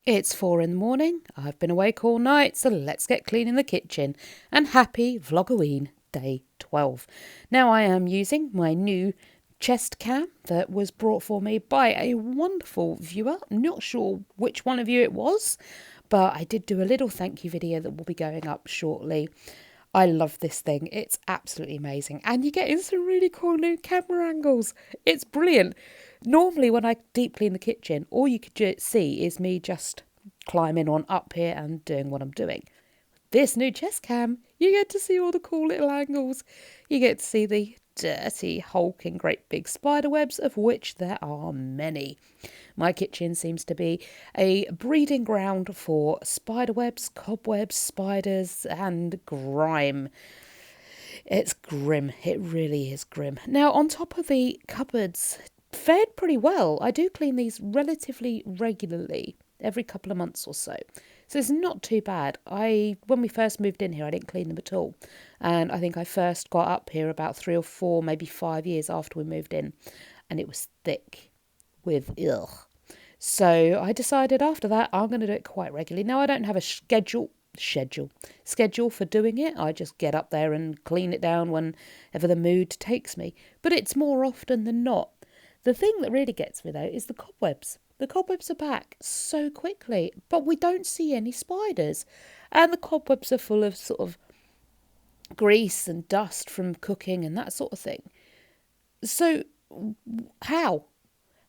It's 4 in the morning. I've been awake all night, so let's get clean in the kitchen. And happy vloggoween day 12. Now I am using my new chest cam that was brought for me by a wonderful viewer. I'm not sure which one of you it was, but I did do a little thank you video that will be going up shortly. I love this thing. It's absolutely amazing. And you get some really cool new camera angles. It's brilliant. Normally when I deep clean the kitchen, all you could see is me just climbing on up here and doing what I'm doing. This new chest cam, you get to see all the cool little angles. You get to see the dirty, hulking, great big spider webs, of which there are many. My kitchen seems to be a breeding ground for spider webs, cobwebs, spiders, and grime. It's grim. It really is grim. Now, on top of the cupboards, fared pretty well. I do clean these relatively regularly, every couple of months or so. So it's not too bad. When we first moved in here, I didn't clean them at all. And I think I first got up here about 3 or 4, maybe 5 years after we moved in. And it was thick with ugh. So I decided after that, I'm going to do it quite regularly. Now, I don't have a schedule for doing it. I just get up there and clean it down whenever the mood takes me. But it's more often than not. The thing that really gets me, though, is the cobwebs. The cobwebs are back so quickly, but we don't see any spiders. And the cobwebs are full of sort of grease and dust from cooking and that sort of thing. So how?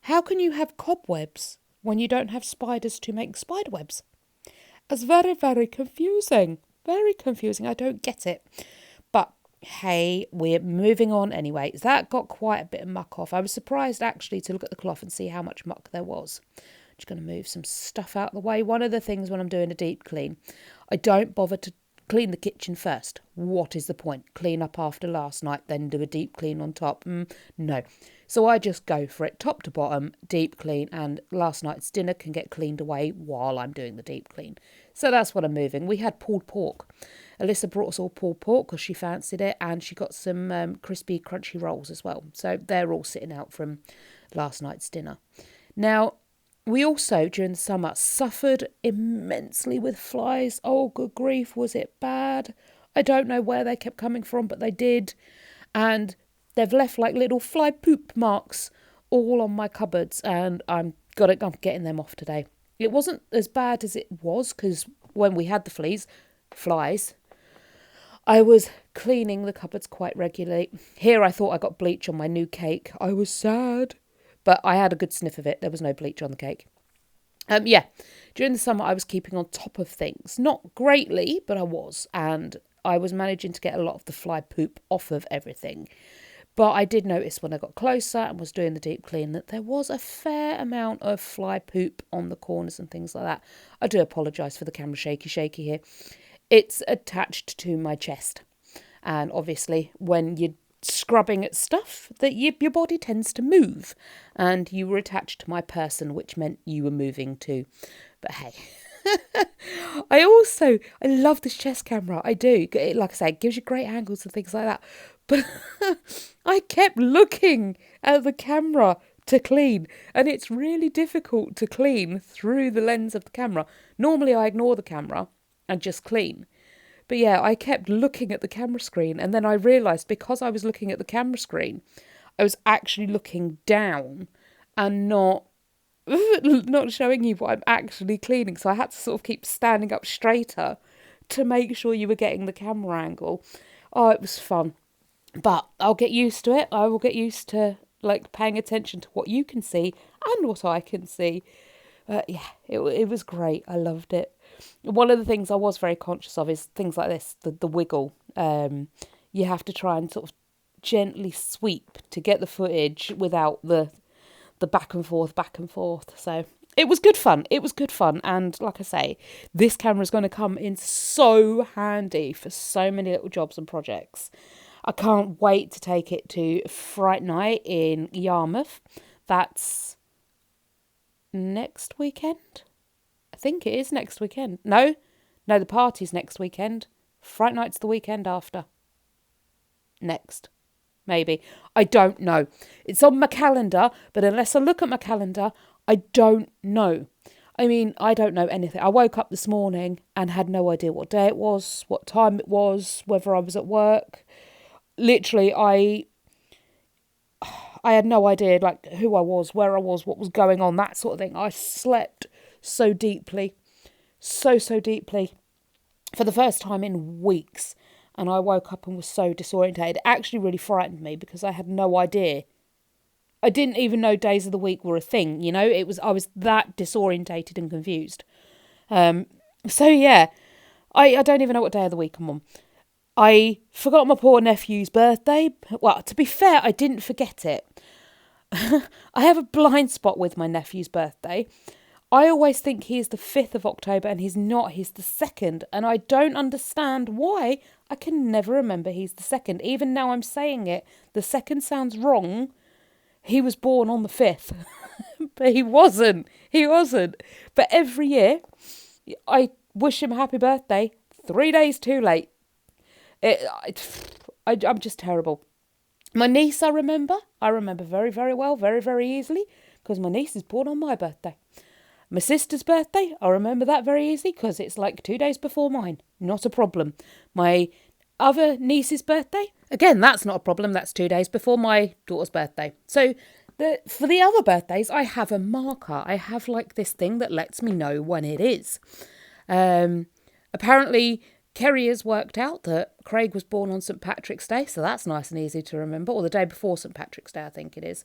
How can you have cobwebs when you don't have spiders to make spider webs? It's very, very confusing. Very confusing. I don't get it. But hey, we're moving on anyway. That got quite a bit of muck off. I was surprised actually to look at the cloth and see how much muck there was. I'm just going to move some stuff out of the way. One of the things when I'm doing a deep clean, I don't bother to clean the kitchen first. What is the point? Clean up after last night, then do a deep clean on top? No. So I just go for it, top to bottom, deep clean, and last night's dinner can get cleaned away while I'm doing the deep clean. So that's what I'm moving. We had pulled pork. Alyssa brought us all pulled pork because she fancied it, and she got some crispy, crunchy rolls as well. So they're all sitting out from last night's dinner. Now, we also, during the summer, suffered immensely with flies. Oh, good grief, was it bad? I don't know where they kept coming from, but they did. And they've left like little fly poop marks all on my cupboards, and I'm getting them off today. It wasn't as bad as it was, because when we had the flies, I was cleaning the cupboards quite regularly. Here I thought I got bleach on my new cake. I was sad. But I had a good sniff of it. There was no bleach on the cake. During the summer I was keeping on top of things. Not greatly, but I was. And I was managing to get a lot of the fly poop off of everything. But I did notice when I got closer and was doing the deep clean that there was a fair amount of fly poop on the corners and things like that. I do apologise for the camera shaky here. It's attached to my chest. And obviously when you're scrubbing at stuff, that your body tends to move, and you were attached to my person, which meant you were moving too. But hey, I love this chest camera. I do. Like I say, it gives you great angles and things like that. But I kept looking at the camera to clean, and it's really difficult to clean through the lens of the camera. Normally I ignore the camera and just clean. But yeah, I kept looking at the camera screen, and then I realised because I was looking at the camera screen, I was actually looking down and not showing you what I'm actually cleaning. So I had to sort of keep standing up straighter to make sure you were getting the camera angle. Oh, it was fun. But I'll get used to it. I will get used to like paying attention to what you can see and what I can see. It was great. I loved it. One of the things I was very conscious of is things like this, the wiggle. You have to try and sort of gently sweep to get the footage without the back and forth. So it was good fun. And like I say, this camera is going to come in so handy for so many little jobs and projects. I can't wait to take it to Fright Night in Yarmouth. That's next weekend. I think it is next weekend. No, the party's next weekend. Fright Night's the weekend after. Next. Maybe. I don't know. It's on my calendar, but unless I look at my calendar, I don't know. I mean, I don't know anything. I woke up this morning and had no idea what day it was, what time it was, whether I was at work. Literally, I had no idea, like, who I was, where I was, what was going on, that sort of thing. I slept so deeply, so deeply, for the first time in weeks. And I woke up and was so disorientated. It actually really frightened me because I had no idea. I didn't even know days of the week were a thing, you know. I was that disorientated and confused. So yeah, I don't even know what day of the week I'm on. I forgot my poor nephew's birthday. Well, to be fair, I didn't forget it. I have a blind spot with my nephew's birthday. I always think he is the 5th of October and he's not, he's the 2nd. And I don't understand why. I can never remember he's the 2nd. Even now I'm saying it, the 2nd sounds wrong. He was born on the 5th. But he wasn't. But every year, I wish him a happy birthday 3 days too late. I'm just terrible. My niece, I remember very, very well, very, very easily, because my niece is born on my birthday. My sister's birthday, I remember that very easily, because it's like 2 days before mine. Not a problem. My other niece's birthday, again, that's not a problem. That's 2 days before my daughter's birthday. So for the other birthdays, I have a marker. I have like this thing that lets me know when it is. Apparently, Kerry has worked out that Craig was born on St. Patrick's Day, so that's nice and easy to remember, or the day before St. Patrick's Day, I think it is.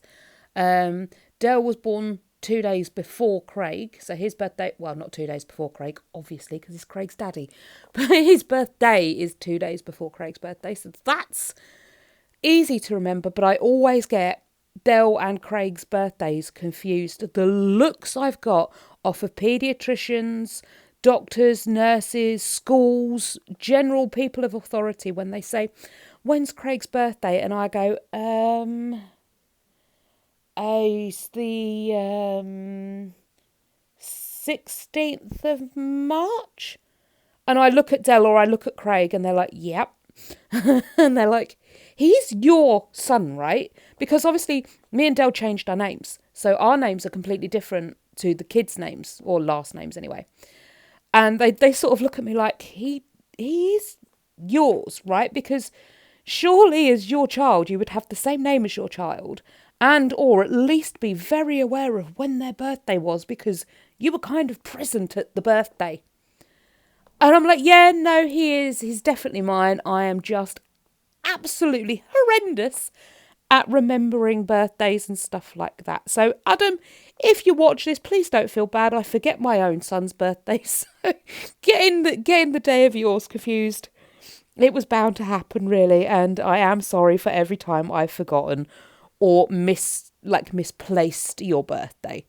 Dale was born 2 days before Craig, so his birthday, well, not 2 days before Craig, obviously, because he's Craig's daddy, but his birthday is 2 days before Craig's birthday, so that's easy to remember, but I always get Dale and Craig's birthdays confused. The looks I've got off of paediatricians, doctors, nurses, schools, general people of authority when they say, when's Craig's birthday? And I go, it's the 16th of March. And I look at Dell or I look at Craig and they're like, yep. And they're like, he's your son, right? Because obviously me and Dell changed our names. So our names are completely different to the kids' names, or last names anyway. And they sort of look at me like, he's yours, right? Because surely as your child, you would have the same name as your child, and or at least be very aware of when their birthday was, because you were kind of present at the birthday. And I'm like, yeah, no, he is. He's definitely mine. I am just absolutely horrendous at remembering birthdays and stuff like that. So, Adam, if you watch this, please don't feel bad. I forget my own son's birthday. So getting the day of yours confused. It was bound to happen, really. And I am sorry for every time I've forgotten or misplaced your birthday.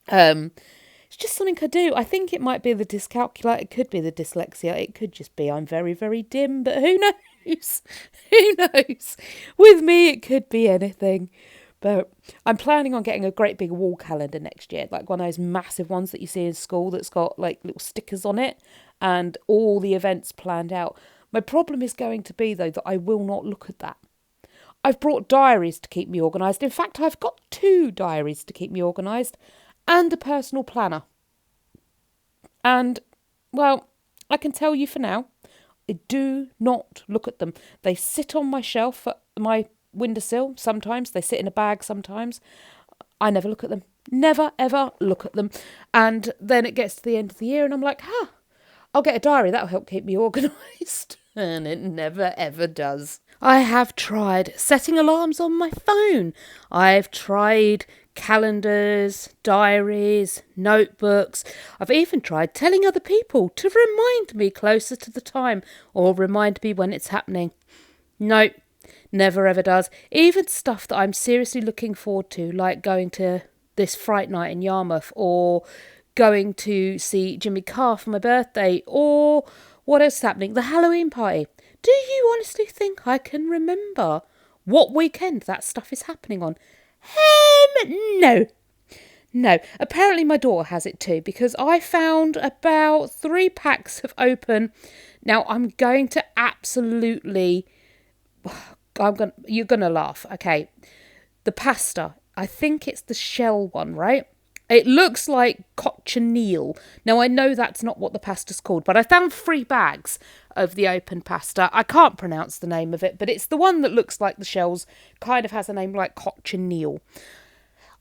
It's just something I do. I think it might be the dyscalculia. It could be the dyslexia. It could just be I'm very, very dim. But who knows? Who knows? With me, it could be anything. But I'm planning on getting a great big wall calendar next year. Like one of those massive ones that you see in school that's got like little stickers on it and all the events planned out. My problem is going to be, though, that I will not look at that. I've brought diaries to keep me organised. In fact, I've got 2 diaries to keep me organised and a personal planner. And, well, I can tell you for now, I do not look at them. They sit on my shelf at my windowsill sometimes. They sit in a bag sometimes. I never look at them. Never, ever look at them. And then it gets to the end of the year and I'm like, I'll get a diary. That'll help keep me organised. And it never, ever does. I have tried setting alarms on my phone. I've tried calendars, diaries, notebooks. I've even tried telling other people to remind me closer to the time or remind me when it's happening. Nope, never ever does. Even stuff that I'm seriously looking forward to, like going to this Fright Night in Yarmouth or going to see Jimmy Carr for my birthday or what else is happening? The Halloween party. Do you honestly think I can remember what weekend that stuff is happening on? No. No. Apparently my daughter has it too, because I found about 3 packs of open. Now I'm going to absolutely... You're going to laugh. Okay. The pasta. I think it's the shell one, right? It looks like cochineal. Now, I know that's not what the pasta's called, but I found 3 bags of the open pasta. I can't pronounce the name of it, but it's the one that looks like the shells, kind of has a name like cochineal.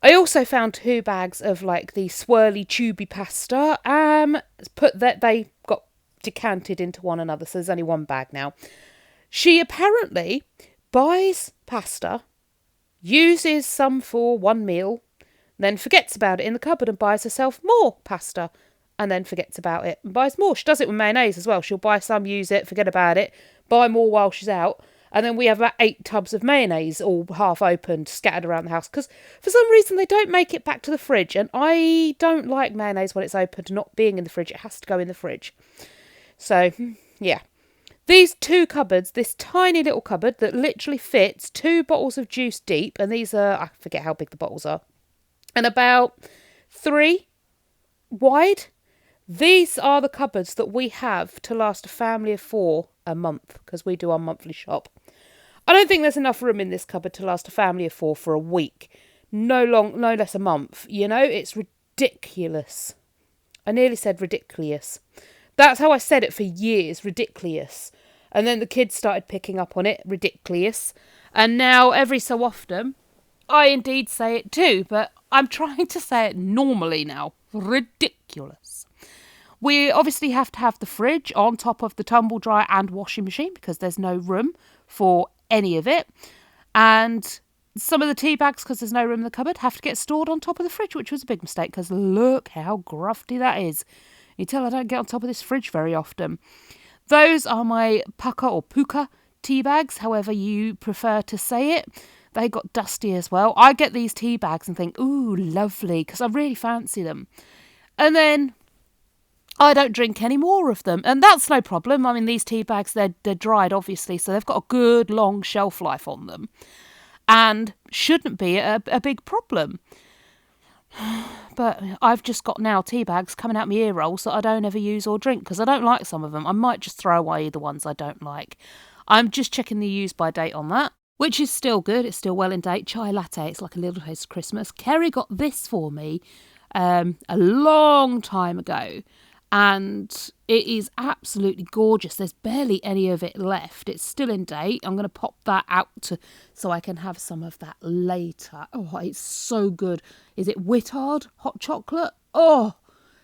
I also found 2 bags of like the swirly tubey pasta. They got decanted into one another, so there's only 1 bag now. She apparently buys pasta, uses some for 1 meal, then forgets about it in the cupboard and buys herself more pasta, and then forgets about it and buys more. She does it with mayonnaise as well. She'll buy some, use it, forget about it, buy more while she's out, and then we have about 8 tubs of mayonnaise all half opened, scattered around the house, because for some reason they don't make it back to the fridge, and I don't like mayonnaise when it's opened not being in the fridge. It has to go in the fridge. So, yeah. These 2 cupboards, this tiny little cupboard that literally fits 2 bottles of juice deep, and these are, I forget how big the bottles are, and about 3 wide. These are the cupboards that we have to last a family of 4 a month, because we do our monthly shop. I don't think there's enough room in this cupboard to last a family of 4 for a week. No less a month. You know, it's ridiculous. I nearly said ridiculous. That's how I said it for years, ridiculous. And then the kids started picking up on it, ridiculous. And now every so often, I indeed say it too, but I'm trying to say it normally now. Ridiculous. We obviously have to have the fridge on top of the tumble dryer and washing machine because there's no room for any of it. And some of the tea bags, because there's no room in the cupboard, have to get stored on top of the fridge, which was a big mistake because look how grufty that is. You tell I don't get on top of this fridge very often. Those are my pucka or puka tea bags, however you prefer to say it. They got dusty as well. I get these tea bags and think, ooh, lovely, because I really fancy them. And then I don't drink any more of them. And that's no problem. I mean, these tea bags, they're dried, obviously, so they've got a good long shelf life on them. And shouldn't be a big problem. But I've just got now tea bags coming out my ear rolls that I don't ever use or drink because I don't like some of them. I might just throw away the ones I don't like. I'm just checking the use by date on that, which is still good. It's still well in date. Chai latte. It's like a little taste of Christmas. Kerry got this for me a long time ago. And it is absolutely gorgeous. There's barely any of it left. It's still in date. I'm going to pop that out so I can have some of that later. Oh, it's so good. Is it Whittard hot chocolate? Oh,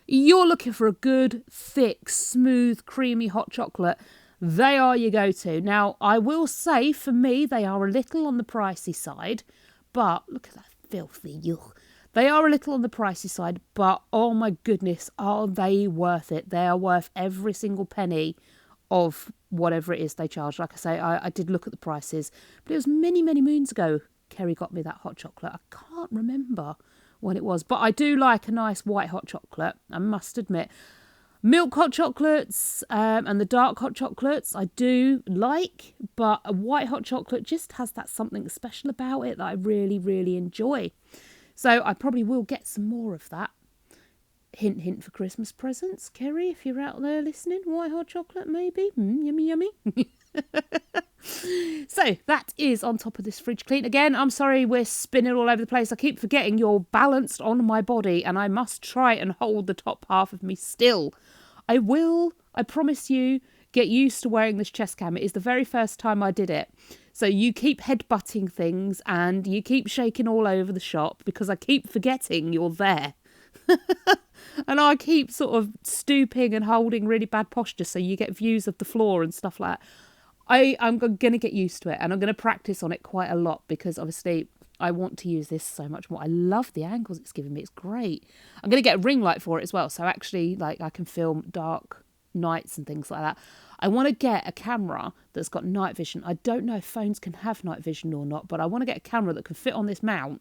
you're looking for a good, thick, smooth, creamy hot chocolate. They are your go-to. Now, I will say, for me, they are a little on the pricey side. But look at that filthy yuck. They are a little on the pricey side, but oh my goodness, are they worth it? They are worth every single penny of whatever it is they charge. Like I say, I did look at the prices, but it was many, many moons ago Kerry got me that hot chocolate. I can't remember when it was, but I do like a nice white hot chocolate, I must admit. Milk hot chocolates and the dark hot chocolates I do like, but a white hot chocolate just has that something special about it that I really, really enjoy. So I probably will get some more of that. Hint, hint for Christmas presents. Kerry, if you're out there listening, white hot chocolate maybe. Yummy, yummy. So that is on top of this fridge clean. Again, I'm sorry we're spinning all over the place. I keep forgetting you're balanced on my body and I must try and hold the top half of me still. I will, I promise you, get used to wearing this chest cam. It is the very first time I did it. So you keep headbutting things and you keep shaking all over the shop because I keep forgetting you're there. And I keep sort of stooping and holding really bad posture so you get views of the floor and stuff like that. I'm going to get used to it and I'm going to practice on it quite a lot because obviously I want to use this so much more. I love the angles it's giving me. It's great. I'm going to get a ring light for it as well. So actually like I can film dark nights and things like that. I want to get a camera that's got night vision. I don't know if phones can have night vision or not, but I want to get a camera that can fit on this mount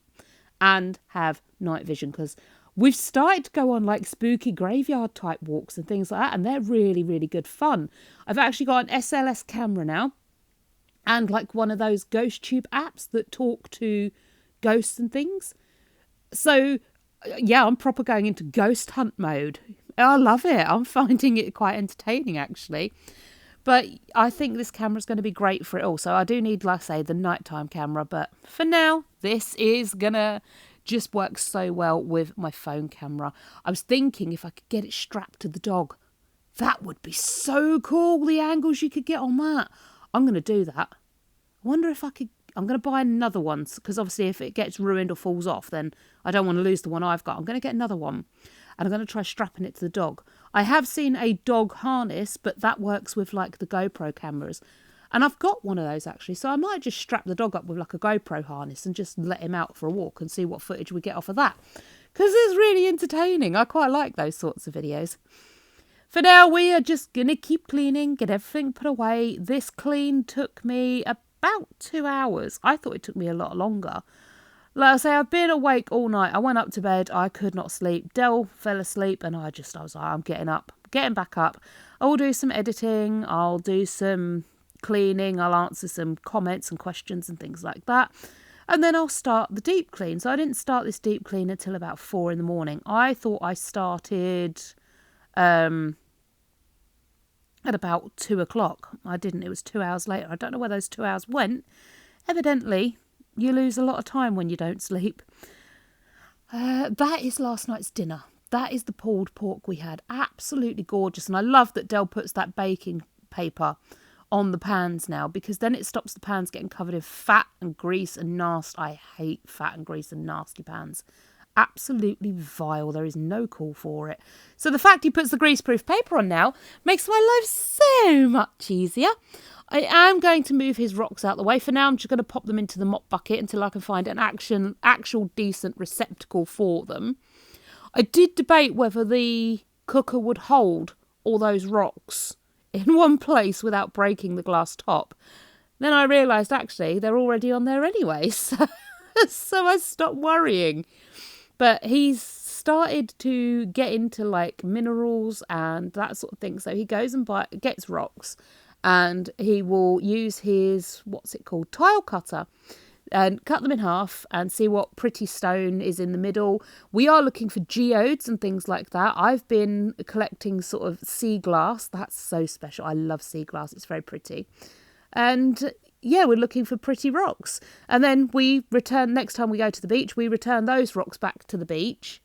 and have night vision because we've started to go on like spooky graveyard type walks and things like that, and they're really, really good fun. I've actually got an SLS camera now and like one of those ghost tube apps that talk to ghosts and things. So yeah, I'm proper going into ghost hunt mode. I love it. I'm finding it quite entertaining, actually. But I think this camera's going to be great for it all. So I do need, like I say, the nighttime camera. But for now, this is going to just works so well with my phone camera. I was thinking if I could get it strapped to the dog, that would be so cool, the angles you could get on that. I'm going to do that. I wonder if I could... I'm going to buy another one, because obviously if it gets ruined or falls off, then I don't want to lose the one I've got. I'm going to get another one, and I'm going to try strapping it to the dog. I have seen a dog harness, but that works with like the GoPro cameras. And I've got one of those actually, so I might just strap the dog up with like a GoPro harness and just let him out for a walk and see what footage we get off of that. Because it's really entertaining. I quite like those sorts of videos. For now, we are just going to keep cleaning, get everything put away. This clean took me about 2 hours. I thought it took me a lot longer. Like I say, I've been awake all night. I went up to bed. I could not sleep. Dell fell asleep and I was like, I'm getting up, getting back up. I'll do some editing. I'll do some cleaning. I'll answer some comments and questions and things like that. And then I'll start the deep clean. So I didn't start this deep clean until about 4 in the morning. I thought I started at about 2 o'clock. I didn't. It was 2 hours later. I don't know where those 2 hours went. Evidently, you lose a lot of time when you don't sleep. That is last night's dinner. That is the pulled pork we had. Absolutely gorgeous. And I love that Del puts that baking paper on the pans now, because then it stops the pans getting covered in fat and grease and nasty. I hate fat and grease and nasty pans. Absolutely vile. There is no call for it. So the fact he puts the greaseproof paper on now makes my life so much easier. I am going to move his rocks out the way. For now, I'm just going to pop them into the mop bucket until I can find an actual decent receptacle for them. I did debate whether the cooker would hold all those rocks in one place without breaking the glass top. Then I realised actually they're already on there anyway, so I stopped worrying. But he's started to get into like minerals and that sort of thing. So he goes and gets rocks, and he will use his, tile cutter, and cut them in half and see what pretty stone is in the middle. We are looking for geodes and things like that. I've been collecting sort of sea glass. That's so special. I love sea glass. It's very pretty. And yeah, we're looking for pretty rocks. And then next time we go to the beach, we return those rocks back to the beach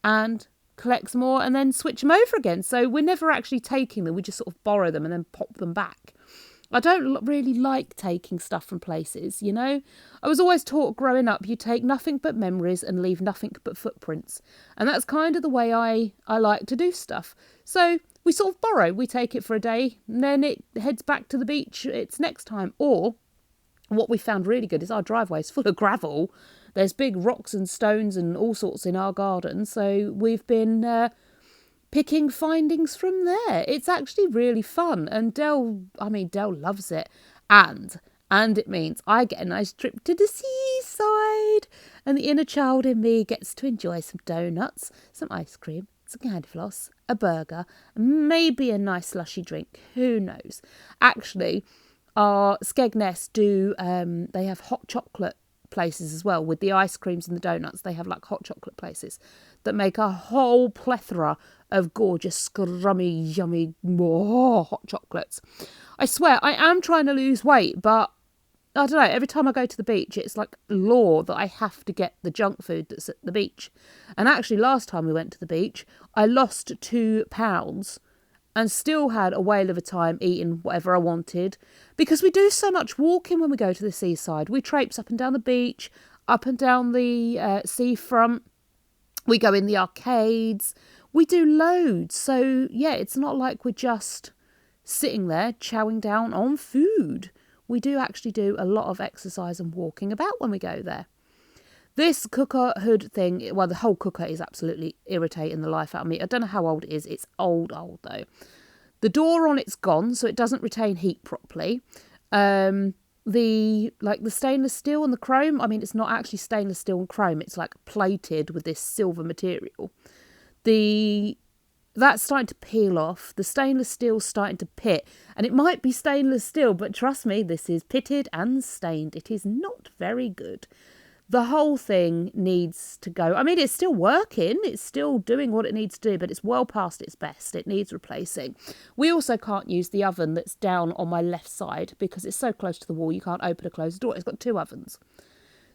and collect some more and then switch them over again. So we're never actually taking them. We just sort of borrow them and then pop them back. I don't really like taking stuff from places, you know. I was always taught growing up, you take nothing but memories and leave nothing but footprints. And that's kind of the way I like to do stuff. So we sort of borrow. We take it for a day and then it heads back to the beach. It's next time. Or what we found really good is our driveway is full of gravel. There's big rocks and stones and all sorts in our garden. So we've been picking findings from there. It's actually really fun. And Del loves it. And it means I get a nice trip to the seaside. And the inner child in me gets to enjoy some donuts, some ice cream, some candy floss, a burger, maybe a nice slushy drink. Who knows? Actually, our Skegness they have hot chocolate places as well with the ice creams and the donuts. They have like hot chocolate places that make a whole plethora of gorgeous, scrummy, yummy, hot chocolates. I swear, I am trying to lose weight, but I don't know, every time I go to the beach, it's like law that I have to get the junk food that's at the beach. And actually, last time we went to the beach, I lost 2 pounds and still had a whale of a time eating whatever I wanted, because we do so much walking when we go to the seaside. We traipse up and down the beach, up and down the seafront. We go in the arcades. We do loads. So, yeah, it's not like we're just sitting there chowing down on food. We do actually do a lot of exercise and walking about when we go there. This cooker hood thing, well, the whole cooker is absolutely irritating the life out of me. I don't know how old it is. It's old though. The door on it's gone, so it doesn't retain heat properly. The stainless steel and the chrome, I mean, it's not actually stainless steel and chrome. It's like plated with this silver material. That's starting to peel off. The stainless steel's starting to pit. And it might be stainless steel, but trust me, this is pitted and stained. It is not very good. The whole thing needs to go. I mean, it's still working. It's still doing what it needs to do, but it's well past its best. It needs replacing. We also can't use the oven that's down on my left side because it's so close to the wall you can't open or close the door. It's got 2 ovens.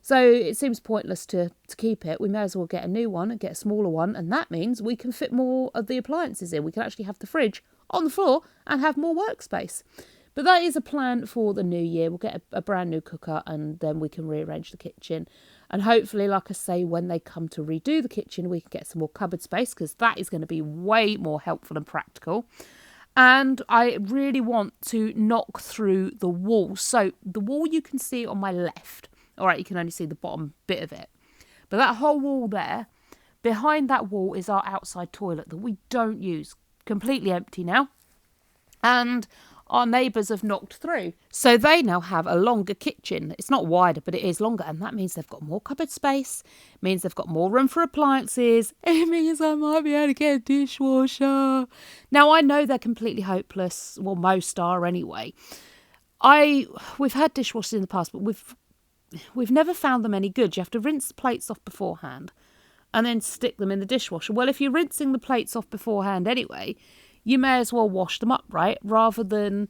So it seems pointless to keep it. We may as well get a new one and get a smaller one. And that means we can fit more of the appliances in. We can actually have the fridge on the floor and have more workspace. But that is a plan for the new year. We'll get a brand new cooker and then we can rearrange the kitchen. And hopefully, like I say, when they come to redo the kitchen, we can get some more cupboard space, because that is going to be way more helpful and practical. And I really want to knock through the wall. So the wall you can see on my left. All right, you can only see the bottom bit of it. But that whole wall there, behind that wall is our outside toilet that we don't use. Completely empty now. And our neighbours have knocked through. So they now have a longer kitchen. It's not wider, but it is longer. And that means they've got more cupboard space. It means they've got more room for appliances. It means I might be able to get a dishwasher. Now, I know they're completely hopeless. Well, most are anyway. We've had dishwashers in the past, but we've never found them any good. You have to rinse the plates off beforehand and then stick them in the dishwasher. Well, if you're rinsing the plates off beforehand anyway, you may as well wash them up, right? Rather than,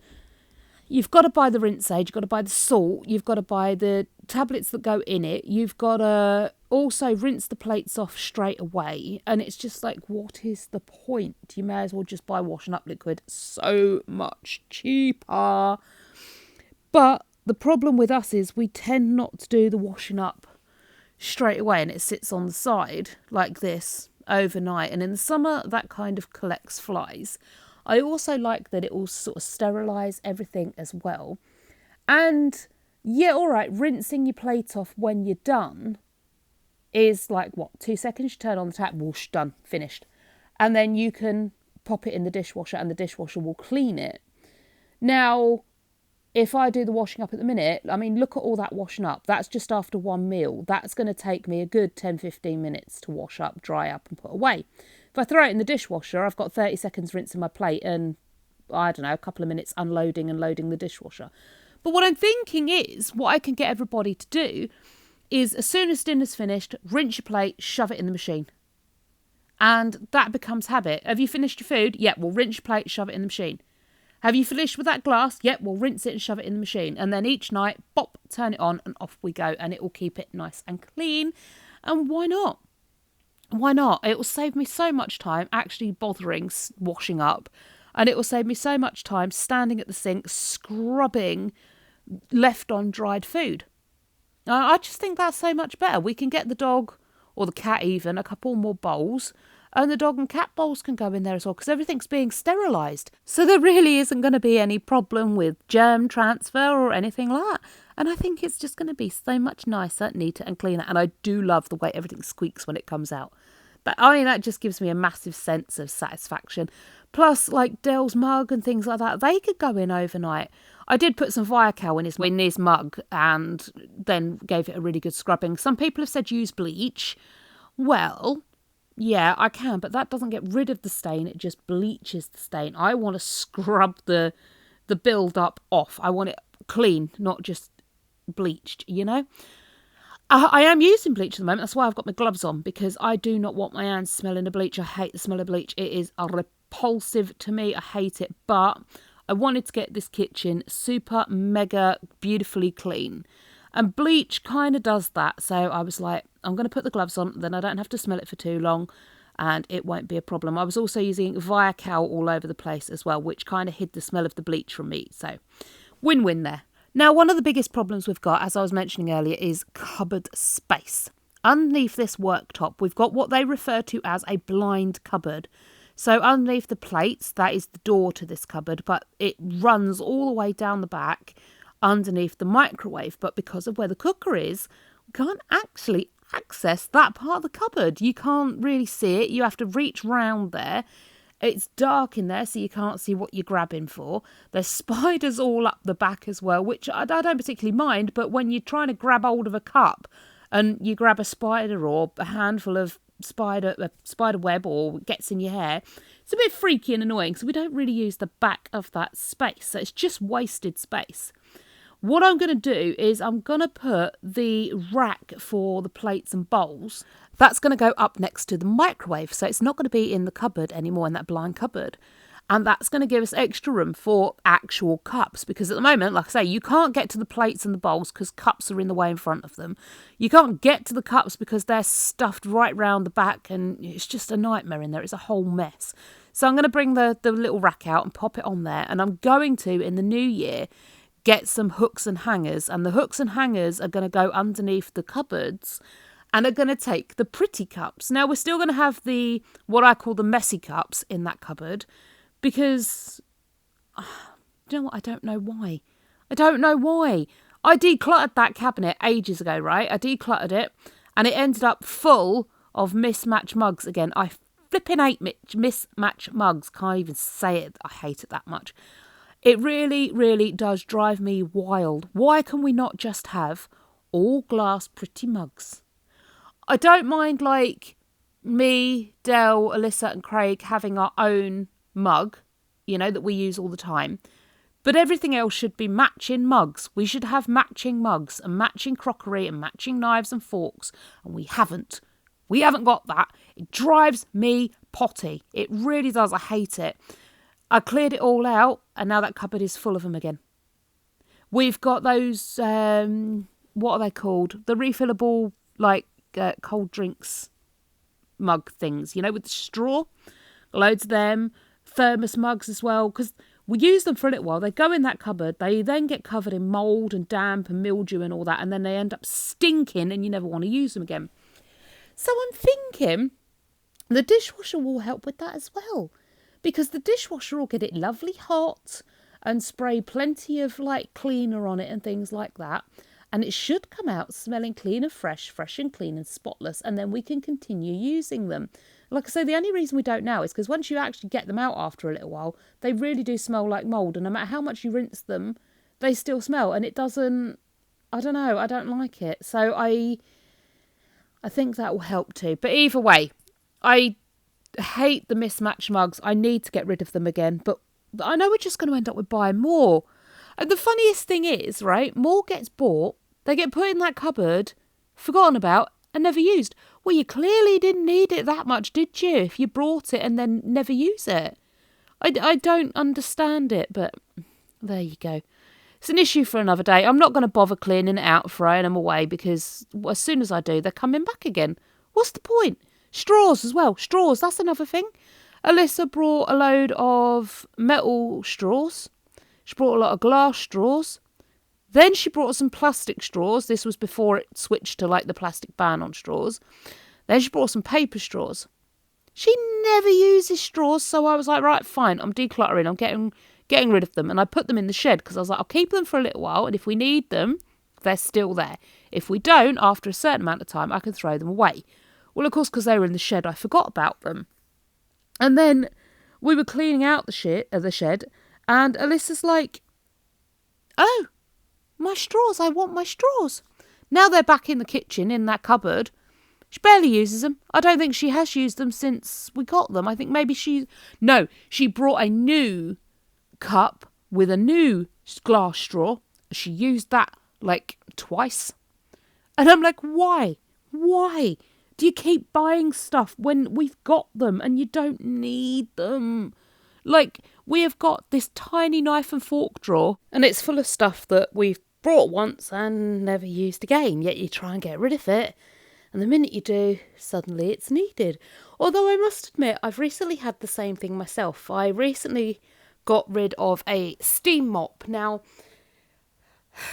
you've got to buy the rinse aid, you've got to buy the salt, you've got to buy the tablets that go in it, you've got to also rinse the plates off straight away. And it's just like, what is the point? You may as well just buy washing up liquid. So much cheaper. But the problem with us is we tend not to do the washing up straight away, and it sits on the side like this overnight. And in the summer, that kind of collects flies. I also like that it will sort of sterilise everything as well. And yeah, all right, rinsing your plate off when you're done is like, 2 seconds, you turn on the tap, whoosh, done, finished. And then you can pop it in the dishwasher and the dishwasher will clean it. Now, if I do the washing up at the minute, I mean, look at all that washing up. That's just after one meal. That's going to take me a good 10-15 minutes to wash up, dry up and put away. If I throw it in the dishwasher, I've got 30 seconds rinsing my plate and, I don't know, a couple of minutes unloading and loading the dishwasher. But what I'm thinking is, what I can get everybody to do is, as soon as dinner's finished, rinse your plate, shove it in the machine. And that becomes habit. Have you finished your food? Yeah, well, rinse your plate, shove it in the machine. Have you finished with that glass? Yep, we'll rinse it and shove it in the machine. And then each night, bop, turn it on and off we go. And it will keep it nice and clean. And why not? Why not? It will save me so much time actually bothering washing up. And it will save me so much time standing at the sink, scrubbing left on dried food. I just think that's so much better. We can get the dog, or the cat even, a couple more bowls. And the dog and cat bowls can go in there as well, because everything's being sterilised. So there really isn't going to be any problem with germ transfer or anything like that. And I think it's just going to be so much nicer, neater and cleaner. And I do love the way everything squeaks when it comes out. That just gives me a massive sense of satisfaction. Plus, like Dell's mug and things like that, they could go in overnight. I did put some Viacal in his mug and then gave it a really good scrubbing. Some people have said use bleach. Well, yeah, I can, but that doesn't get rid of the stain. It just bleaches the stain. I want to scrub the build-up off. I want it clean, not just bleached, you know? I am using bleach at the moment. That's why I've got my gloves on, because I do not want my hands smelling of bleach. I hate the smell of bleach. It is repulsive to me. I hate it. But I wanted to get this kitchen super, mega, beautifully clean. And bleach kind of does that. So I was like, I'm going to put the gloves on, then I don't have to smell it for too long, and it won't be a problem. I was also using Viacal all over the place as well, which kind of hid the smell of the bleach from me. So win-win there. Now, one of the biggest problems we've got, as I was mentioning earlier, is cupboard space. Underneath this worktop, we've got what they refer to as a blind cupboard. So underneath the plates, that is the door to this cupboard, but it runs all the way down the back underneath the microwave. But because of where the cooker is, we can't actually access that part of the cupboard. You can't really see it. You have to reach round there. It's dark in there, so you can't see what you're grabbing for. There's spiders all up the back as well, which I don't particularly mind, but when you're trying to grab hold of a cup and you grab a spider or a handful of spider web, or gets in your hair, it's a bit freaky and annoying, so we don't really use the back of that space. So it's just wasted space. What I'm going to do is I'm going to put the rack for the plates and bowls. That's going to go up next to the microwave, so it's not going to be in the cupboard anymore, in that blind cupboard. And that's going to give us extra room for actual cups, because at the moment, like I say, you can't get to the plates and the bowls because cups are in the way in front of them. You can't get to the cups because they're stuffed right round the back, and it's just a nightmare in there. It's a whole mess. So I'm going to bring the little rack out and pop it on there, and I'm going to, in the new year, get some hooks and hangers, and the hooks and hangers are going to go underneath the cupboards and are going to take the pretty cups. Now, we're still going to have what I call the messy cups in that cupboard, because, do you know what, I don't know why. I decluttered that cabinet ages ago, right? I decluttered it, and it ended up full of mismatched mugs again. I flipping hate mismatched mugs. Can't even say it. I hate it that much. It really, really does drive me wild. Why can we not just have all glass pretty mugs? I don't mind, like, me, Del, Alyssa and Craig having our own mug, that we use all the time. But everything else should be matching mugs. We should have matching mugs and matching crockery and matching knives and forks. And we haven't. We haven't got that. It drives me potty. It really does. I hate it. I cleared it all out, and now that cupboard is full of them again. We've got those, what are they called? The refillable, cold drinks mug things, with the straw. Loads of them. Thermos mugs as well, because we use them for a little while. They go in that cupboard. They then get covered in mould and damp and mildew and all that, and then they end up stinking, and you never want to use them again. So I'm thinking the dishwasher will help with that as well, because the dishwasher will get it lovely hot and spray plenty of cleaner on it and things like that, and it should come out smelling clean and fresh and clean and spotless, and then we can continue using them. Like I say, the only reason we don't now is because once you actually get them out after a little while, they really do smell like mould, and no matter how much you rinse them, they still smell, and it doesn't, I don't know, I don't like it. So I think that will help too. But either way, I hate the mismatched mugs. I need to get rid of them again, but I know we're just going to end up with buying more. And the funniest thing is, right, more gets bought, they get put in that cupboard, forgotten about, and never used. Well, you clearly didn't need it that much, did you, if you brought it and then never use it? I don't understand it, but there you go. It's an issue for another day. I'm not going to bother cleaning it out, throwing them away, because as soon as I do, they're coming back again. What's the point? Straws as well. Straws, that's another thing. Alyssa brought a load of metal straws. She brought a lot of glass straws. Then she brought some plastic straws. This was before it switched to the plastic ban on straws. Then she brought some paper straws. She never uses straws, so I was like, right, fine, I'm decluttering. I'm getting rid of them. And I put them in the shed because I was like, I'll keep them for a little while, and if we need them, they're still there. If we don't, after a certain amount of time, I can throw them away. Well, of course, because they were in the shed, I forgot about them. And then we were cleaning out the shed, and Alyssa's like, oh, my straws, I want my straws. Now they're back in the kitchen, in that cupboard. She barely uses them. I don't think she has used them since we got them. I think maybe she brought a new cup with a new glass straw. She used that twice. And I'm like, why? Why do you keep buying stuff when we've got them and you don't need them? We have got this tiny knife and fork drawer, and it's full of stuff that we've brought once and never used again, yet you try and get rid of it, and the minute you do, suddenly it's needed. Although I must admit, I've recently had the same thing myself. I recently got rid of a steam mop. Now,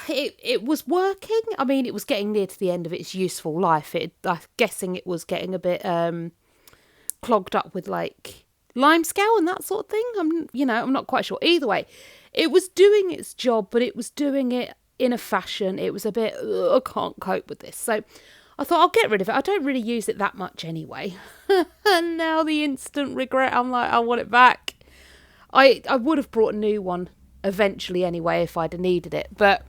it was working. I mean, it was getting near to the end of its useful life. I'm guessing it was getting a bit clogged up with limescale and that sort of thing. I'm not quite sure. Either way, it was doing its job, but it was doing it in a fashion. It was a bit, I can't cope with this. So I thought I'll get rid of it. I don't really use it that much anyway. And now the instant regret, I'm like, I want it back. I would have brought a new one eventually anyway if I'd have needed it. But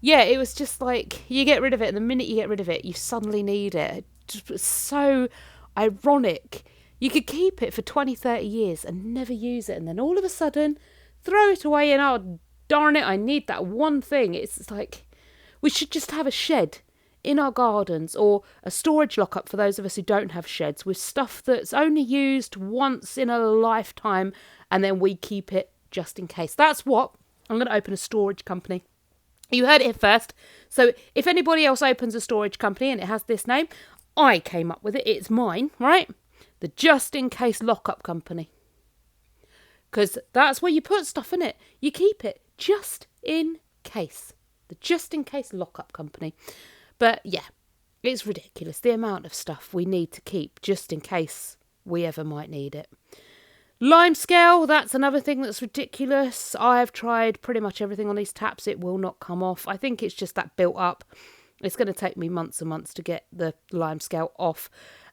yeah, it was just you get rid of it, and the minute you get rid of it, you suddenly need it. It just was so ironic. You could keep it for 20, 30 years and never use it, and then all of a sudden, throw it away and, oh, darn it, I need that one thing. It's we should just have a shed in our gardens, or a storage lockup for those of us who don't have sheds, with stuff that's only used once in a lifetime, and then we keep it just in case. That's what I'm going to open, a storage company. You heard it here first. So if anybody else opens a storage company and it has this name, I came up with it. It's mine, right? The Just In Case Lockup Company. Because that's where you put stuff in it. You keep it just in case. The Just In Case Lockup Company. But yeah, it's ridiculous, the amount of stuff we need to keep just in case we ever might need it. Lime scale, that's another thing that's ridiculous. I have tried pretty much everything on these taps. It will not come off. I think it's just that built up. It's going to take me months and months to get the lime scale off.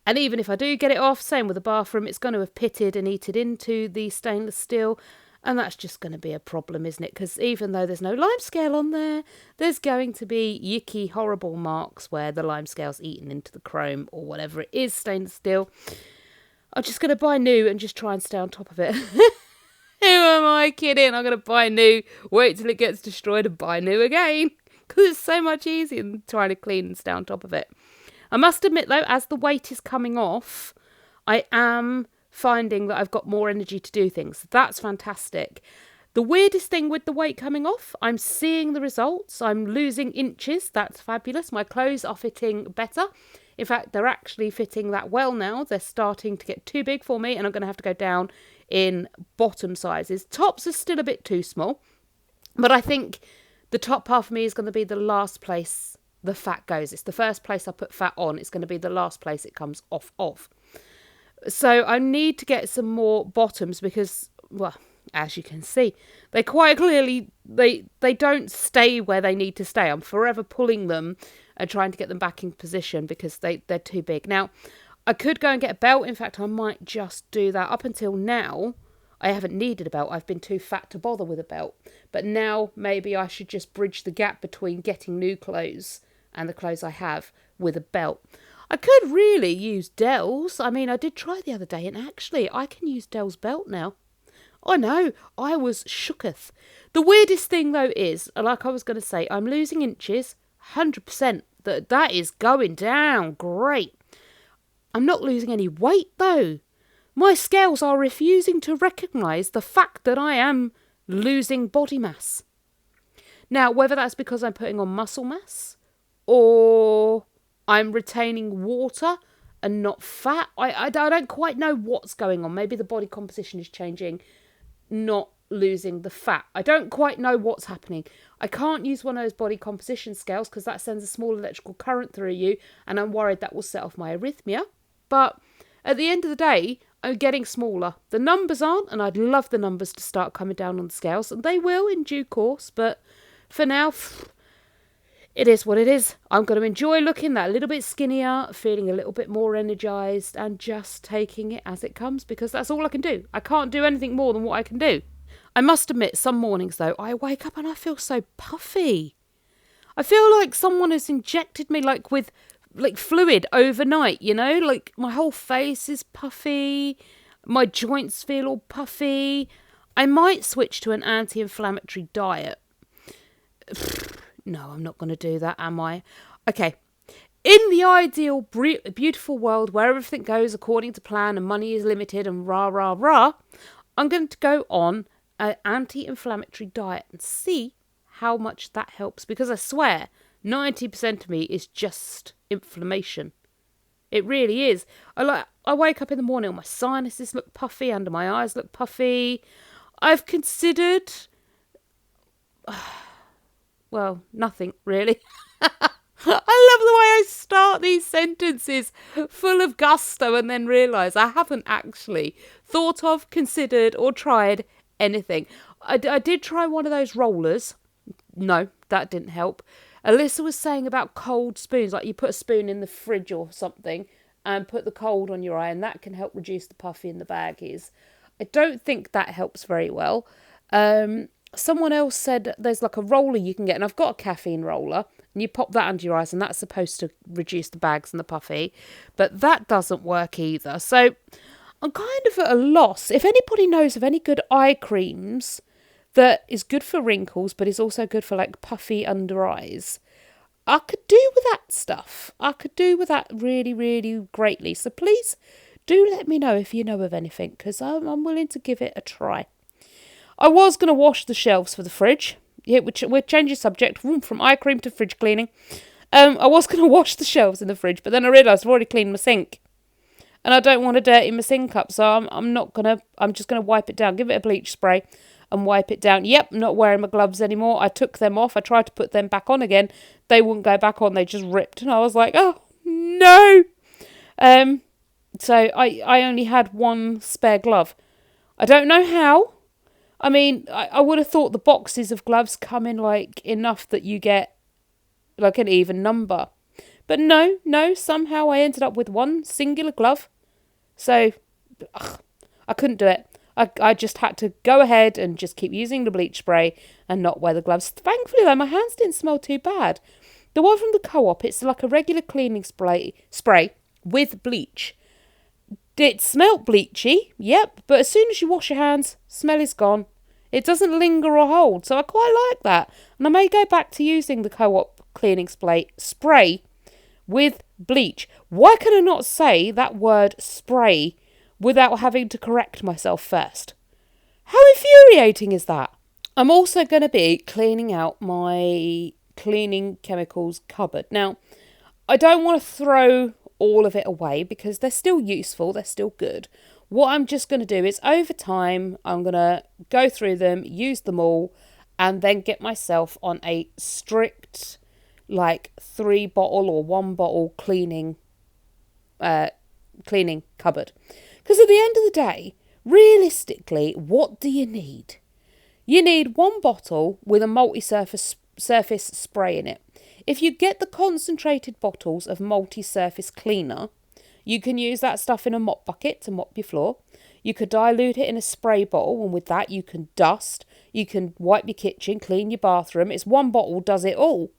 And even if I do get it off, same with the bathroom, it's going to have pitted and eaten into the stainless steel. And that's just going to be a problem, isn't it? Because even though there's no lime scale on there, there's going to be yucky, horrible marks where the lime scale's eaten into the chrome or whatever it is, stainless steel. I'm just going to buy new and just try and stay on top of it. Who am I kidding? I'm going to buy new, wait till it gets destroyed and buy new again. Because it's so much easier than trying to clean and stay on top of it. I must admit, though, as the weight is coming off, I am finding that I've got more energy to do things. That's fantastic. The weirdest thing with the weight coming off, I'm seeing the results. I'm losing inches. That's fabulous. My clothes are fitting better. In fact, they're actually fitting that well now. They're starting to get too big for me, and I'm going to have to go down in bottom sizes. Tops are still a bit too small, but I think the top half of me is going to be the last place the fat goes. It's the first place I put fat on. It's going to be the last place it comes off of. So I need to get some more bottoms because, well, as you can see, they quite clearly, they don't stay where they need to stay. I'm forever pulling them and trying to get them back in position because they're too big. Now, I could go and get a belt. In fact, I might just do that. Up until now, I haven't needed a belt. I've been too fat to bother with a belt. But now maybe I should just bridge the gap between getting new clothes and the clothes I have with a belt. I could really use Dell's. I mean, I did try the other day, and actually I can use Dell's belt now. I know, I was shooketh. The weirdest thing, though, is, like I was going to say, I'm losing inches, 100%. That is going down. Great. I'm not losing any weight, though. My scales are refusing to recognise the fact that I am losing body mass. Now, whether that's because I'm putting on muscle mass or I'm retaining water and not fat, I don't quite know what's going on. Maybe the body composition is changing, not losing the fat. I don't quite know what's happening. I can't use one of those body composition scales because that sends a small electrical current through you, and I'm worried that will set off my arrhythmia. But at the end of the day, I'm getting smaller. The numbers aren't, and I'd love the numbers to start coming down on the scales, and they will in due course, but for now, it is what it is. I'm going to enjoy looking that little bit skinnier, feeling a little bit more energised, and just taking it as it comes, because that's all I can do. I can't do anything more than what I can do. I must admit, some mornings, though, I wake up and I feel so puffy. I feel like someone has injected me, with fluid overnight, you know? Like, my whole face is puffy. My joints feel all puffy. I might switch to an anti-inflammatory diet. No, I'm not going to do that, am I? Okay. In the ideal, beautiful world where everything goes according to plan and money is limited and rah, rah, rah, I'm going to go on an anti-inflammatory diet and see how much that helps. Because I swear, 90% of me is just inflammation. It really is. I wake up in the morning and my sinuses look puffy, under my eyes look puffy. I've considered... well, nothing, really. I love the way I start these sentences full of gusto and then realise I haven't actually thought of, considered or tried anything. I did try one of those rollers. No, that didn't help. Alyssa was saying about cold spoons, like you put a spoon in the fridge or something and put the cold on your eye, and that can help reduce the puffy in the baggies. I don't think that helps very well. Someone else said there's like a roller you can get, and I've got a caffeine roller, and you pop that under your eyes, and that's supposed to reduce the bags and the puffy, but that doesn't work either. So I'm kind of at a loss. If anybody knows of any good eye creams that is good for wrinkles, but is also good for like puffy under eyes, I could do with that stuff. I could do with that really, really greatly. So please do let me know if you know of anything, because I'm willing to give it a try. I was going to wash the shelves for the fridge. Yeah, we're changing subject from eye cream to fridge cleaning. I was going to wash the shelves in the fridge, but then I realised I've already cleaned my sink. And I don't want to dirty my sink up, so I'm just going to wipe it down, give it a bleach spray and wipe it down. Yep, not wearing my gloves anymore. I took them off. I tried to put them back on again. They wouldn't go back on. They just ripped. And I was like, oh, no. So I only had one spare glove. I don't know how. I mean, I would have thought the boxes of gloves come in like enough that you get like an even number. But no, somehow I ended up with one singular glove. So, I couldn't do it. I just had to go ahead and just keep using the bleach spray and not wear the gloves. Thankfully, though, my hands didn't smell too bad. The one from the Co-op, it's like a regular cleaning spray with bleach. It smelt bleachy, yep, but as soon as you wash your hands, smell is gone. It doesn't linger or hold, so I quite like that. And I may go back to using the Co-op cleaning spray with bleach. Why can I not say that word spray without having to correct myself first? How infuriating is that? I'm also going to be cleaning out my cleaning chemicals cupboard. Now, I don't want to throw all of it away because they're still useful, they're still good. What I'm just going to do is over time, I'm going to go through them, use them all, and then get myself on a strict like 3-bottle or 1-bottle cleaning cupboard. Because at the end of the day, realistically, what do you need? You need 1 bottle with a multi-surface spray in it. If you get the concentrated bottles of multi-surface cleaner, you can use that stuff in a mop bucket to mop your floor. You could dilute it in a spray bottle, and with that you can dust, you can wipe your kitchen, clean your bathroom. It's 1 bottle does it all.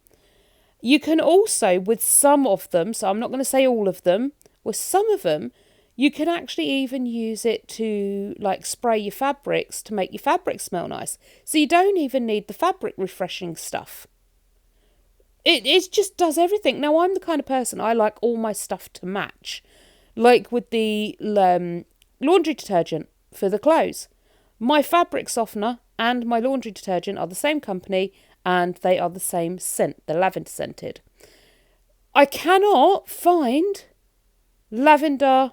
You can also, with some of them, so I'm not going to say all of them, with some of them, you can actually even use it to like spray your fabrics to make your fabric smell nice. So you don't even need the fabric refreshing stuff. It just does everything. Now, I'm the kind of person, I like all my stuff to match. Like with the laundry detergent for the clothes. My fabric softener and my laundry detergent are the same company and they are the same scent. They're lavender scented. I cannot find lavender,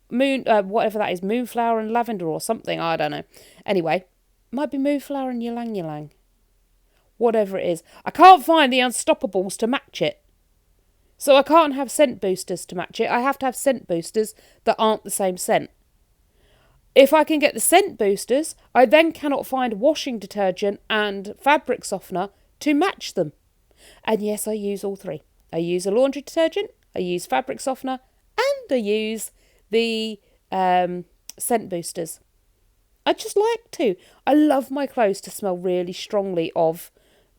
whatever that is, moonflower and lavender or something. I don't know. Anyway, might be moonflower and ylang ylang. Whatever it is. I can't find the Unstoppables to match it. So I can't have scent boosters to match it. I have to have scent boosters that aren't the same scent. If I can get the scent boosters, I then cannot find washing detergent and fabric softener to match them. And yes, I use all 3. I use a laundry detergent, I use fabric softener, and I use the scent boosters. I just like to. I love my clothes to smell really strongly of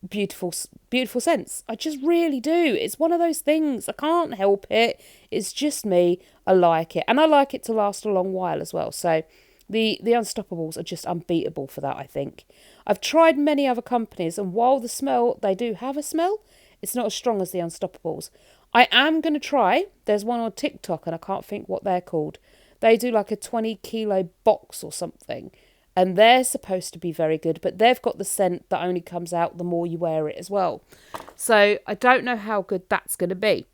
beautiful scents. I just really do. It's one of those things. I can't help it. It's just me. I like it. And I like it to last a long while as well. So the Unstoppables are just unbeatable for that, I think. I've tried many other companies, and while they do have a smell, it's not as strong as the Unstoppables. I am going to try. There's one on TikTok and I can't think what they're called. They do like a 20-kilo box or something. And they're supposed to be very good, but they've got the scent that only comes out the more you wear it as well. So I don't know how good that's going to be.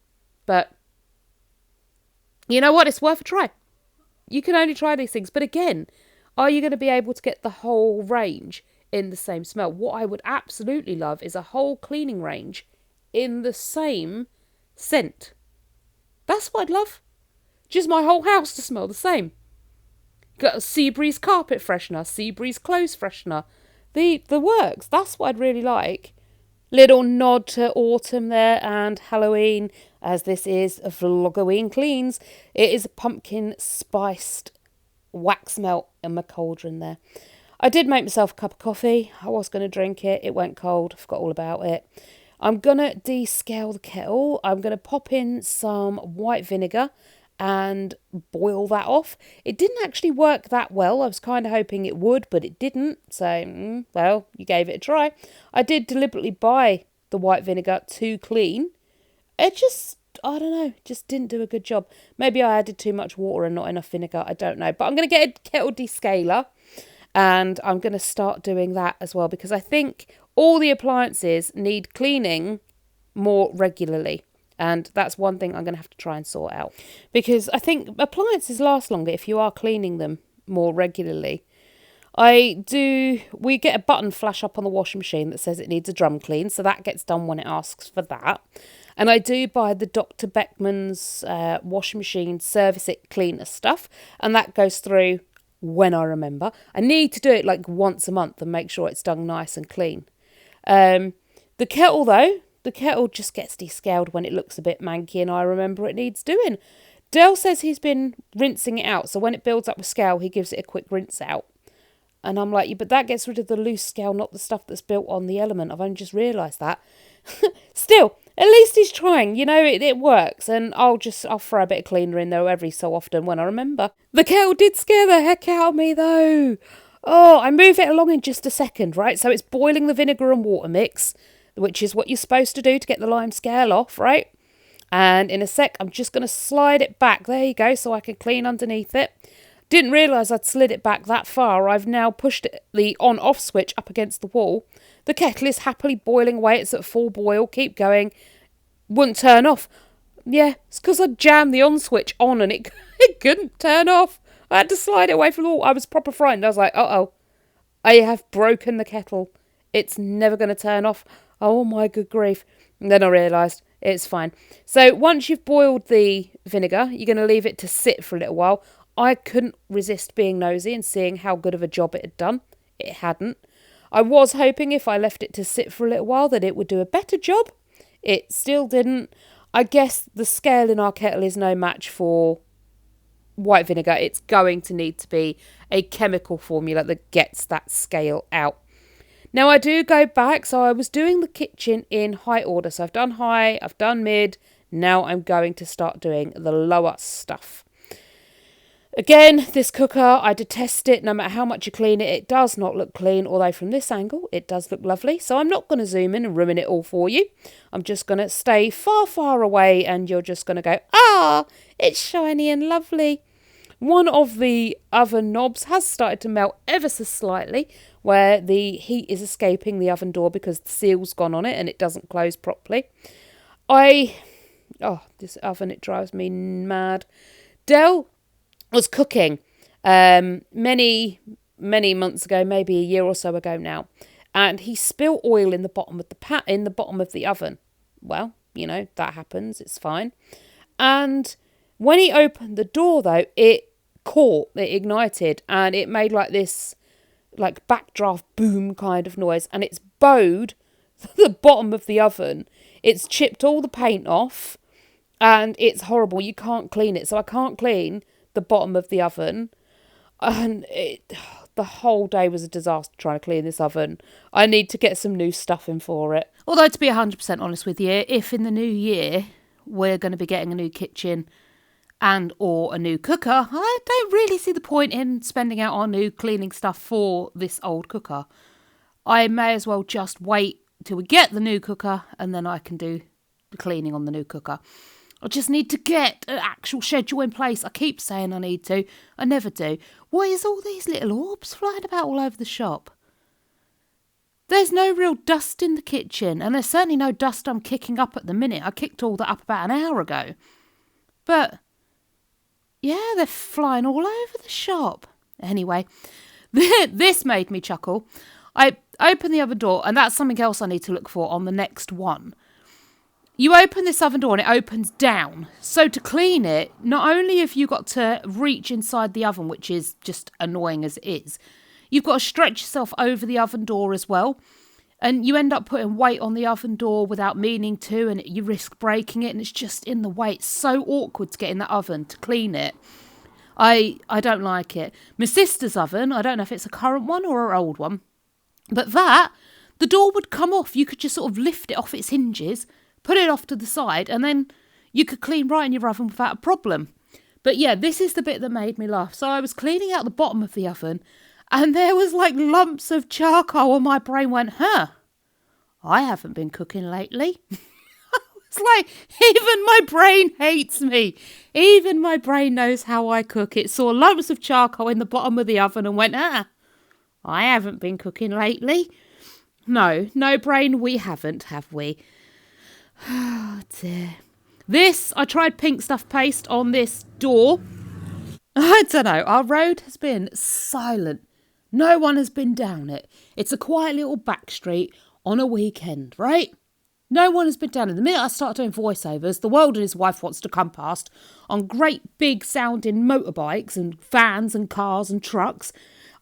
But you know what? It's worth a try. You can only try these things. But again, are you going to be able to get the whole range in the same smell? What I would absolutely love is a whole cleaning range in the same scent. That's what I'd love. Just my whole house to smell the same. Got a Seabreeze carpet freshener, Seabreeze clothes freshener. The works. That's what I'd really like. Little nod to autumn there and Halloween, as this is a vloggoween cleans. It is a pumpkin spiced wax melt in my cauldron there. I did make myself a cup of coffee. I was going to drink it. It went cold. I forgot all about it. I'm going to descale the kettle. I'm going to pop in some white vinegar and boil that off. It didn't actually work that well. I was kind of hoping it would, but it didn't. So, well, you gave it a try. I did deliberately buy the white vinegar to clean It just, I don't know, just didn't do a good job. Maybe I added too much water and not enough vinegar. I don't know. But I'm going to get a kettle descaler and I'm going to start doing that as well because I think all the appliances need cleaning more regularly. And that's one thing I'm going to have to try and sort out. Because I think appliances last longer if you are cleaning them more regularly. We get a button flash up on the washing machine that says it needs a drum clean. So that gets done when it asks for that. And I do buy the Dr. Beckman's washing machine service it cleaner stuff. And that goes through when I remember. I need to do it like once a month and make sure it's done nice and clean. The kettle though, the kettle just gets descaled when it looks a bit manky and I remember it needs doing. Dale says he's been rinsing it out. So when it builds up with scale, he gives it a quick rinse out. And I'm like, but that gets rid of the loose scale, not the stuff that's built on the element. I've only just realised that. Still, at least he's trying. You know, it works. And I'll throw a bit of cleaner in there every so often when I remember. The kettle did scare the heck out of me, though. Oh, I move it along in just a second, right? So it's boiling the vinegar and water mix, which is what you're supposed to do to get the lime scale off, right? And in a sec, I'm just going to slide it back. There you go, so I can clean underneath it. Didn't realise I'd slid it back that far. I've now pushed the on-off switch up against the wall. The kettle is happily boiling away. It's at full boil. Keep going. Wouldn't turn off. Yeah, it's because I jammed the on switch on and it couldn't turn off. I had to slide it away from the wall. I was proper frightened. I was like, uh-oh, I have broken the kettle. It's never going to turn off. Oh, my good grief. And then I realised it's fine. So once you've boiled the vinegar, you're going to leave it to sit for a little while. I couldn't resist being nosy and seeing how good of a job it had done. It hadn't. I was hoping if I left it to sit for a little while that it would do a better job. It still didn't. I guess the scale in our kettle is no match for white vinegar. It's going to need to be a chemical formula that gets that scale out. Now I do go back. So I was doing the kitchen in high order. So I've done high, I've done mid. Now I'm going to start doing the lower stuff. Again, this cooker, I detest it. No matter how much you clean it, it does not look clean. Although from this angle, it does look lovely. So I'm not going to zoom in and ruin it all for you. I'm just going to stay far, far away and you're just going to go, ah, it's shiny and lovely. One of the oven knobs has started to melt ever so slightly where the heat is escaping the oven door because the seal's gone on it and it doesn't close properly. This oven, it drives me mad. Dell was cooking many months ago, maybe a year or so ago now, and he spilled oil in the bottom of the oven. Well, you know, that happens, it's fine. And when he opened the door though, it ignited and it made like this like backdraft boom kind of noise, and it's bowed the bottom of the oven. It's chipped all the paint off and it's horrible. You can't clean it. So I can't clean the bottom of the oven, and the whole day was a disaster trying to clean this oven. I need to get some new stuff in for it. Although, to be 100% honest with you, if in the new year we're going to be getting a new kitchen and or a new cooker, I don't really see the point in spending out our new cleaning stuff for this old cooker. I may as well just wait till we get the new cooker and then I can do the cleaning on the new cooker. I just need to get an actual schedule in place. I keep saying I need to. I never do. What is all these little orbs flying about all over the shop? There's no real dust in the kitchen, and there's certainly no dust I'm kicking up at the minute. I kicked all that up about an hour ago. But, yeah, they're flying all over the shop. Anyway, this made me chuckle. I opened the oven door, and that's something else I need to look for on the next one. You open this oven door and it opens down. So to clean it, not only have you got to reach inside the oven, which is just annoying as it is, you've got to stretch yourself over the oven door as well. And you end up putting weight on the oven door without meaning to, and you risk breaking it, and it's just in the way. It's so awkward to get in that oven to clean it. I don't like it. My sister's oven, I don't know if it's a current one or an old one, but the door would come off. You could just sort of lift it off its hinges, put it off to the side, and then you could clean right in your oven without a problem. But yeah, this is the bit that made me laugh. So I was cleaning out the bottom of the oven, and there was like lumps of charcoal, and my brain went, I haven't been cooking lately. I It's like, even my brain hates me. Even my brain knows how I cook. It saw lumps of charcoal in the bottom of the oven and went, I haven't been cooking lately. No brain, we haven't, have we? Oh dear. I tried pink stuff paste on this door. I don't know, our road has been silent. No one has been down it. It's a quiet little back street on a weekend, right? No one has been down it. The minute I start doing voiceovers, the world and his wife wants to come past on great big sounding motorbikes and vans and cars and trucks.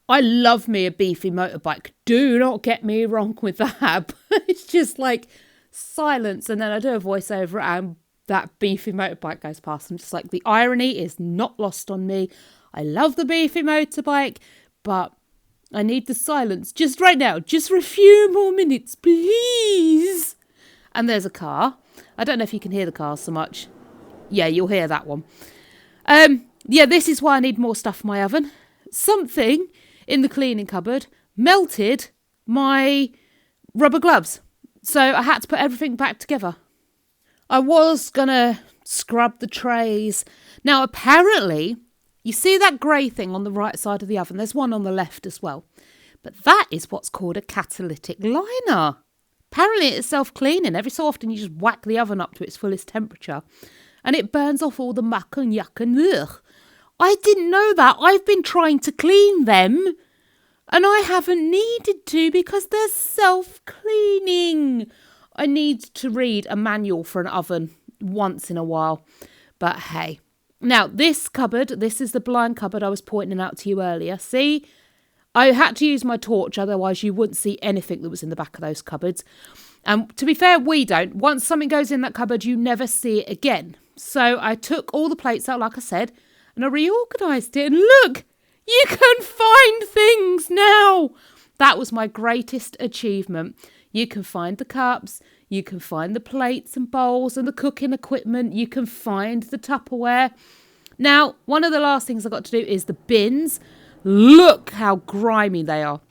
I love me a beefy motorbike. Do not get me wrong with that. It's just like silence. And then I do a voiceover and that beefy motorbike goes past. I'm just like, the irony is not lost on me. I love the beefy motorbike, but I need the silence just right now. Just for a few more minutes, please. And there's a car. I don't know if you can hear the cars so much. Yeah, you'll hear that one. Yeah, this is why I need more stuff in my oven. Something in the cleaning cupboard melted my rubber gloves. So I had to put everything back together. I was going to scrub the trays. Now, apparently, you see that grey thing on the right side of the oven? There's one on the left as well. But that is what's called a catalytic liner. Apparently, it's self-cleaning. Every so often, you just whack the oven up to its fullest temperature and it burns off all the muck and yuck and ugh. I didn't know that. I've been trying to clean them and I haven't needed to because they're self-cleaning. I need to read a manual for an oven once in a while. But hey. Now, this cupboard, this is the blind cupboard I was pointing out to you earlier. See? I had to use my torch, otherwise you wouldn't see anything that was in the back of those cupboards. And to be fair, we don't. Once something goes in that cupboard, you never see it again. So I took all the plates out, like I said, and I reorganised it. And look, you can find things now. That was my greatest achievement. You can find the cups, you can find the plates and bowls and the cooking equipment, you can find the Tupperware. Now, one of the last things I've got to do is the bins. Look how grimy they are.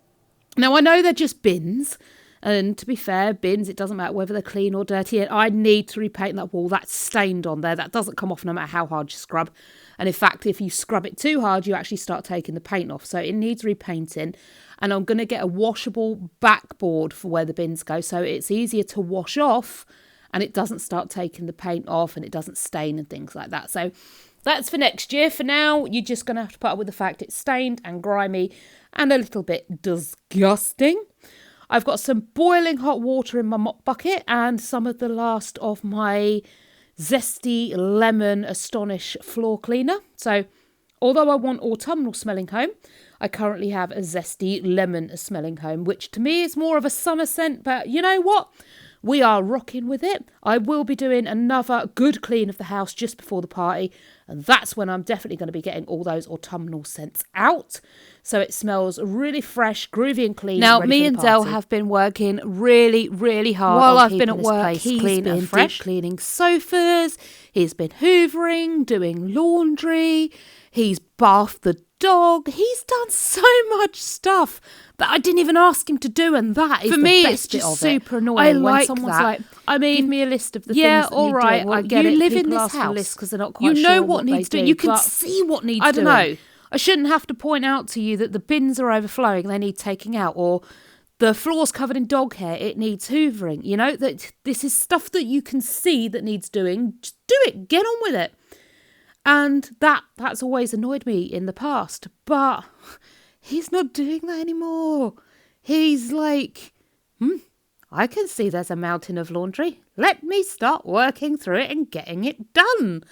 Now, I know they're just bins. And to be fair, bins, it doesn't matter whether they're clean or dirty. And I need to repaint that wall. That's stained on there. That doesn't come off no matter how hard you scrub. And in fact, if you scrub it too hard, you actually start taking the paint off. So it needs repainting. And I'm going to get a washable backboard for where the bins go. So it's easier to wash off and it doesn't start taking the paint off and it doesn't stain and things like that. So that's for next year. For now, you're just going to have to put up with the fact it's stained and grimy and a little bit disgusting. I've got some boiling hot water in my mop bucket and some of the last of my Zesty Lemon Astonish floor cleaner. So although I want autumnal smelling home, I currently have a Zesty Lemon smelling home, which to me is more of a summer scent. But you know what? We are rocking with it. I will be doing another good clean of the house just before the party. And that's when I'm definitely going to be getting all those autumnal scents out. So it smells really fresh, groovy and clean. Now, me and Dell have been working really, really hard while I've been at work. He's been deep cleaning sofas. He's been hoovering, doing laundry. He's bathed the dog. He's done so much stuff that I didn't even ask him to do, and that is for me. It's just super annoying. I like when someone's that. Like, I mean, give me a list of the things. Yeah, all right, well, I get it. You live in this house because they're not quite sure. You know what needs doing. You can see what needs doing. I don't know. I shouldn't have to point out to you that the bins are overflowing. They need taking out, or the floor's covered in dog hair. It needs hoovering. You know that this is stuff that you can see that needs doing. Just do it. Get on with it. And that's always annoyed me in the past. But he's not doing that anymore. He's like, I can see there's a mountain of laundry. Let me start working through it and getting it done.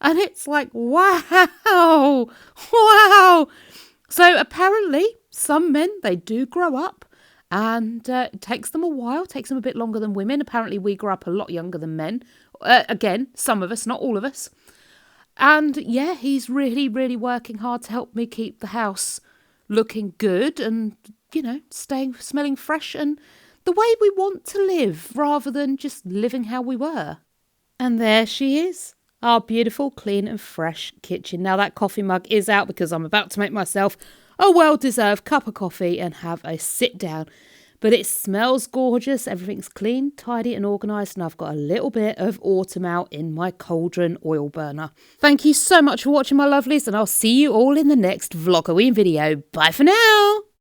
And it's like, wow. So apparently some men, they do grow up. And it takes them a while, takes them a bit longer than women. Apparently we grow up a lot younger than men. Again, some of us, not all of us. And yeah, he's really, really working hard to help me keep the house looking good and, you know, smelling fresh and the way we want to live rather than just living how we were. And there she is, our beautiful, clean and fresh kitchen. Now that coffee mug is out because I'm about to make myself a well-deserved cup of coffee and have a sit down. But it smells gorgeous. Everything's clean, tidy and organised, and I've got a little bit of autumn out in my cauldron oil burner. Thank you so much for watching, my lovelies, and I'll see you all in the next Vloggoween video. Bye for now.